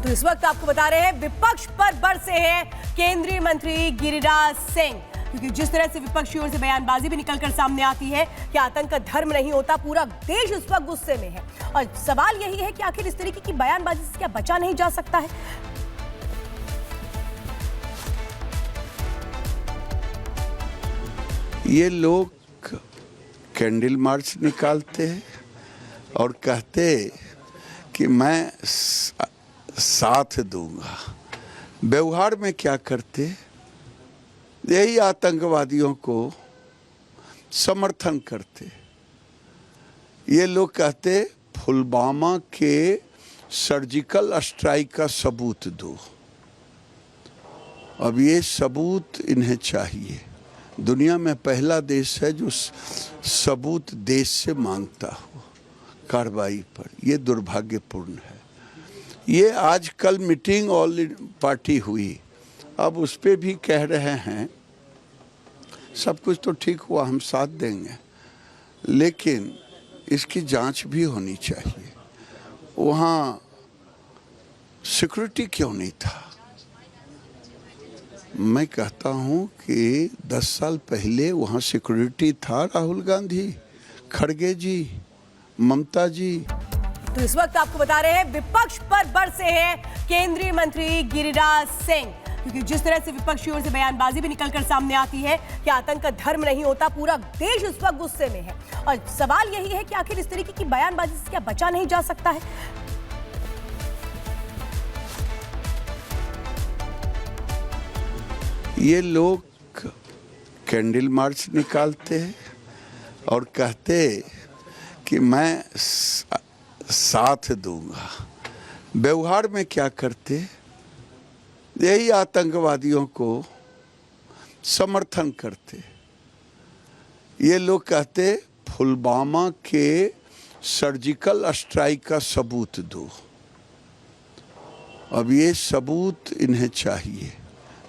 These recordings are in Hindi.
तो इस वक्त आपको बता रहे हैं विपक्ष पर बरसे हैं केंद्रीय मंत्री गिरिराज सिंह, क्योंकि जिस तरह से विपक्ष की ओर से बयानबाजी भी निकलकर सामने आती है कि आतंक का धर्म नहीं होता, पूरा देश उस वक्त गुस्से में है। और सवाल यही है कि आखिर इस तरीके की बयानबाजी से क्या बचा नहीं जा सकता है। ये लोग कैंडल मार्च निकालते हैं और कहते कि मैं साथ दूंगा, व्यवहार में क्या करते, यही आतंकवादियों को समर्थन करते। ये लोग कहते पुलवामा के सर्जिकल स्ट्राइक का सबूत दो। अब ये सबूत इन्हें चाहिए। दुनिया में पहला देश है जो सबूत देश से मांगता हो कार्रवाई पर। यह दुर्भाग्यपूर्ण है। ये आज कल मीटिंग ऑल पार्टी हुई, अब उस पर भी कह रहे हैं सब कुछ तो ठीक हुआ, हम साथ देंगे, लेकिन इसकी जांच भी होनी चाहिए। वहाँ सिक्योरिटी क्यों नहीं था? मैं कहता हूँ कि 10 साल पहले वहाँ सिक्योरिटी था। राहुल गांधी, खड़गे जी, ममता जी। तो इस वक्त आपको बता रहे हैं विपक्ष पर बरसे हैं केंद्रीय मंत्री गिरिराज सिंह, क्योंकि जिस तरह से विपक्ष की ओर से बयानबाजी भी निकलकर सामने आती है कि आतंक का धर्म नहीं होता, पूरा देश उस वक्त गुस्से में है। और सवाल यही है कि आखिर इस तरीके की बयानबाजी से क्या बचा नहीं जा सकता है। ये लोग कैंडल मार्च निकालते हैं और कहते कि मैं साथ दूंगा, व्यवहार में क्या करते, यही आतंकवादियों को समर्थन करते। ये लोग कहते पुलवामा के सर्जिकल स्ट्राइक का सबूत दो। अब ये सबूत इन्हें चाहिए।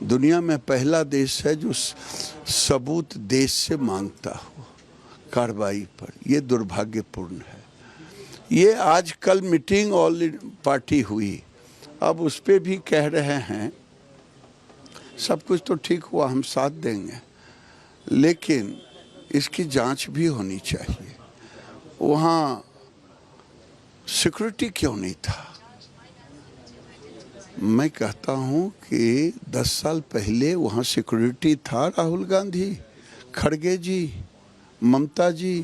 दुनिया में पहला देश है जो सबूत देश से मांगता हो कार्रवाई पर। यह दुर्भाग्यपूर्ण है। ये आज कल मीटिंग ऑल पार्टी हुई, अब उस पर भी कह रहे हैं सब कुछ तो ठीक हुआ, हम साथ देंगे, लेकिन इसकी जांच भी होनी चाहिए। वहाँ सिक्योरिटी क्यों नहीं था? मैं कहता हूँ कि 10 साल पहले वहाँ सिक्योरिटी था। राहुल गांधी, खड़गे जी, ममता जी।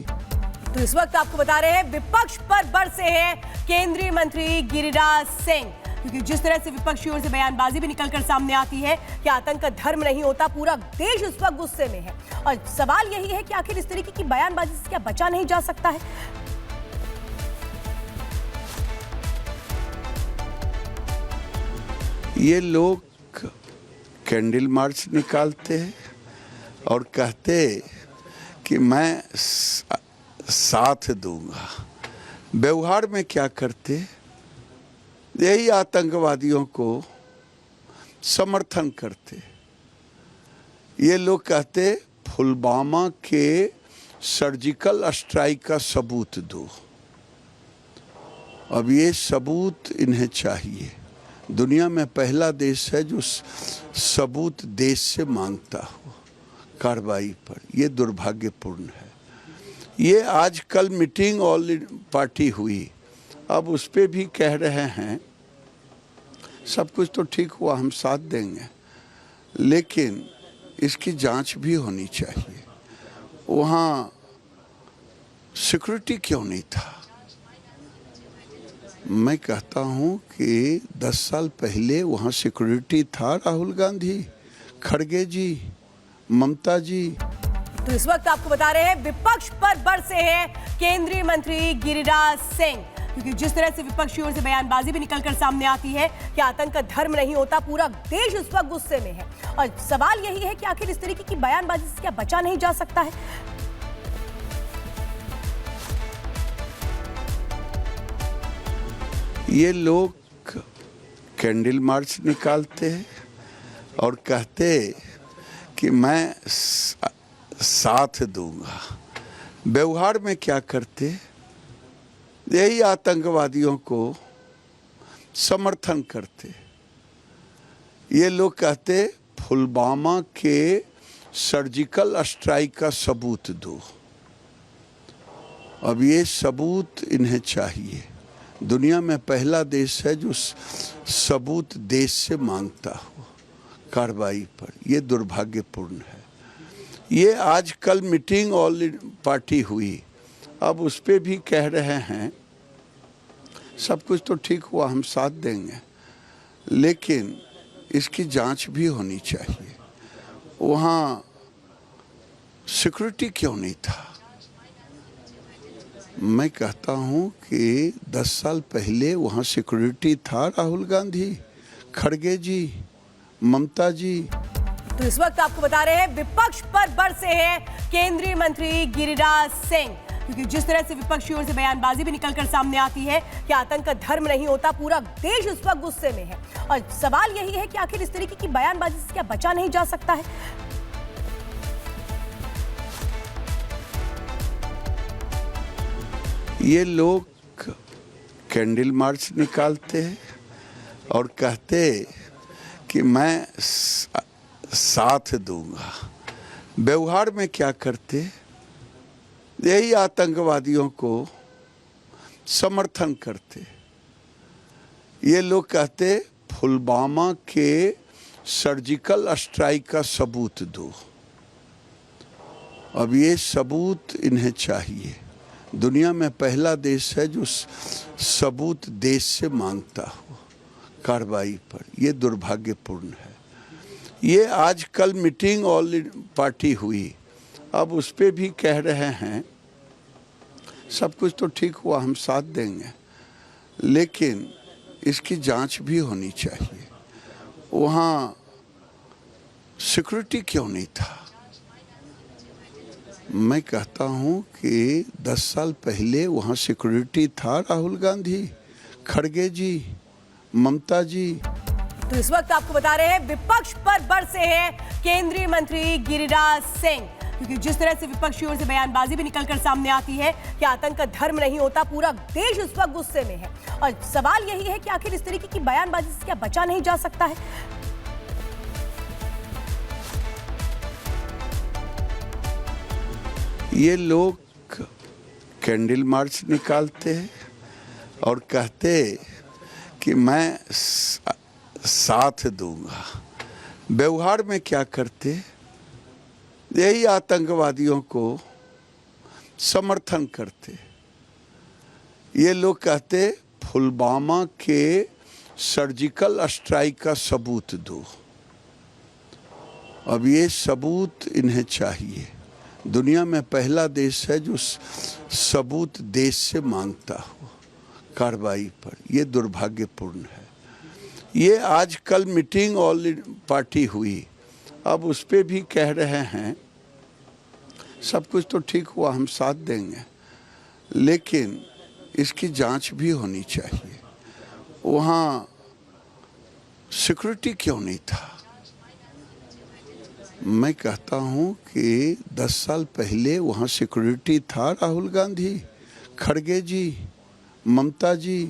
तो इस वक्त आपको बता रहे हैं विपक्ष पर बरसे हैं केंद्रीय मंत्री गिरिराज सिंह, क्योंकि जिस तरह से विपक्ष की ओर से बयानबाजी भी निकलकर सामने आती है कि आतंक का धर्म नहीं होता, पूरा देश उस वक्त गुस्से में है। और सवाल यही है कि आखिर इस तरीके की बयानबाजी से क्या बचा नहीं जा सकता है। ये लोग कैंडल मार्च निकालते हैं और कहते कि मैं साथ दूंगा, व्यवहार में क्या करते, यही आतंकवादियों को समर्थन करते। ये लोग कहते पुलवामा के सर्जिकल स्ट्राइक का सबूत दो। अब ये सबूत इन्हें चाहिए। दुनिया में पहला देश है जो सबूत देश से मांगता हो कार्रवाई पर। यह दुर्भाग्यपूर्ण है। ये आज कल मीटिंग ऑल पार्टी हुई, अब उस पर भी कह रहे हैं सब कुछ तो ठीक हुआ, हम साथ देंगे, लेकिन इसकी जांच भी होनी चाहिए। वहाँ सिक्योरिटी क्यों नहीं था? मैं कहता हूँ कि 10 साल पहले वहाँ सिक्योरिटी था। राहुल गांधी, खड़गे जी, ममता जी। तो इस वक्त आपको बता रहे हैं विपक्ष पर बरसे हैं केंद्रीय मंत्री गिरिराज सिंह, क्योंकि जिस तरह से विपक्ष की ओर से बयानबाजी भी निकलकर सामने आती है कि आतंक का धर्म नहीं होता, पूरा देश उस वक्त गुस्से में है। और सवाल यही है कि आखिर इस तरीके की बयानबाजी से क्या बचा नहीं जा सकता है। ये लोग कैंडल मार्च निकालते हैं और कहते कि मैं साथ दूंगा, व्यवहार में क्या करते, यही आतंकवादियों को समर्थन करते। ये लोग कहते पुलवामा के सर्जिकल स्ट्राइक का सबूत दो। अब ये सबूत इन्हें चाहिए। दुनिया में पहला देश है जो सबूत देश से मांगता हो कार्रवाई पर। ये दुर्भाग्यपूर्ण है। ये आज कल मीटिंग ऑल पार्टी हुई, अब उस पर भी कह रहे हैं सब कुछ तो ठीक हुआ, हम साथ देंगे, लेकिन इसकी जांच भी होनी चाहिए। वहाँ सिक्योरिटी क्यों नहीं था? मैं कहता हूँ कि 10 साल पहले वहाँ सिक्योरिटी था। राहुल गांधी, खड़गे जी, ममता जी। तो इस वक्त आपको बता रहे हैं विपक्ष पर बरसे हैं केंद्रीय मंत्री गिरिराज सिंह, क्योंकि जिस तरह से विपक्ष की ओर से बयानबाजी भी निकलकर सामने आती है कि आतंक का धर्म नहीं होता, पूरा देश इस वक्त गुस्से में है। और सवाल यही है कि आखिर इस तरीके की बयानबाजी से क्या बचा नहीं जा सकता है? ये लोग कैंडल मार्च निकालते हैं और कहते कि मैं साथ दूंगा। व्यवहार में क्या करते? यही आतंकवादियों को समर्थन करते। ये लोग कहते पुलवामा के सर्जिकल स्ट्राइक का सबूत दो। अब ये सबूत इन्हें चाहिए। दुनिया में पहला देश है जो सबूत देश से मांगता हो कार्रवाई पर। ये दुर्भाग्यपूर्ण है। ये आज कल मीटिंग ऑल पार्टी हुई, अब उस पर भी कह रहे हैं सब कुछ तो ठीक हुआ, हम साथ देंगे, लेकिन इसकी जांच भी होनी चाहिए। वहाँ सिक्योरिटी क्यों नहीं था? मैं कहता हूँ कि 10 साल पहले वहाँ सिक्योरिटी था। राहुल गांधी, खड़गे जी, ममता जी। तो इस वक्त आपको बता रहे हैं विपक्ष पर बरसे हैं केंद्रीय मंत्री गिरिराज सिंह, क्योंकि जिस तरह से विपक्ष की ओर से बयानबाजी भी निकलकर सामने आती है कि आतंक का धर्म नहीं होता, पूरा देश इस वक्त गुस्से में है। और सवाल यही है कि आखिर इस तरीके की बयानबाजी से क्या बचा नहीं जा सकता है? ये लोग कैंडल मार्च निकालते हैं और कहते कि मैं साथ दूंगा। व्यवहार में क्या करते? यही आतंकवादियों को समर्थन करते। ये लोग कहते पुलवामा के सर्जिकल स्ट्राइक का सबूत दो। अब ये सबूत इन्हें चाहिए। दुनिया में पहला देश है जो सबूत देश से मांगता हो कार्रवाई पर। ये दुर्भाग्यपूर्ण है। ये आज कल मीटिंग ऑल पार्टी हुई, अब उस पर भी कह रहे हैं सब कुछ तो ठीक हुआ, हम साथ देंगे, लेकिन इसकी जांच भी होनी चाहिए। वहाँ सिक्योरिटी क्यों नहीं था? मैं कहता हूँ कि 10 साल पहले वहाँ सिक्योरिटी था। राहुल गांधी, खड़गे जी, ममता जी।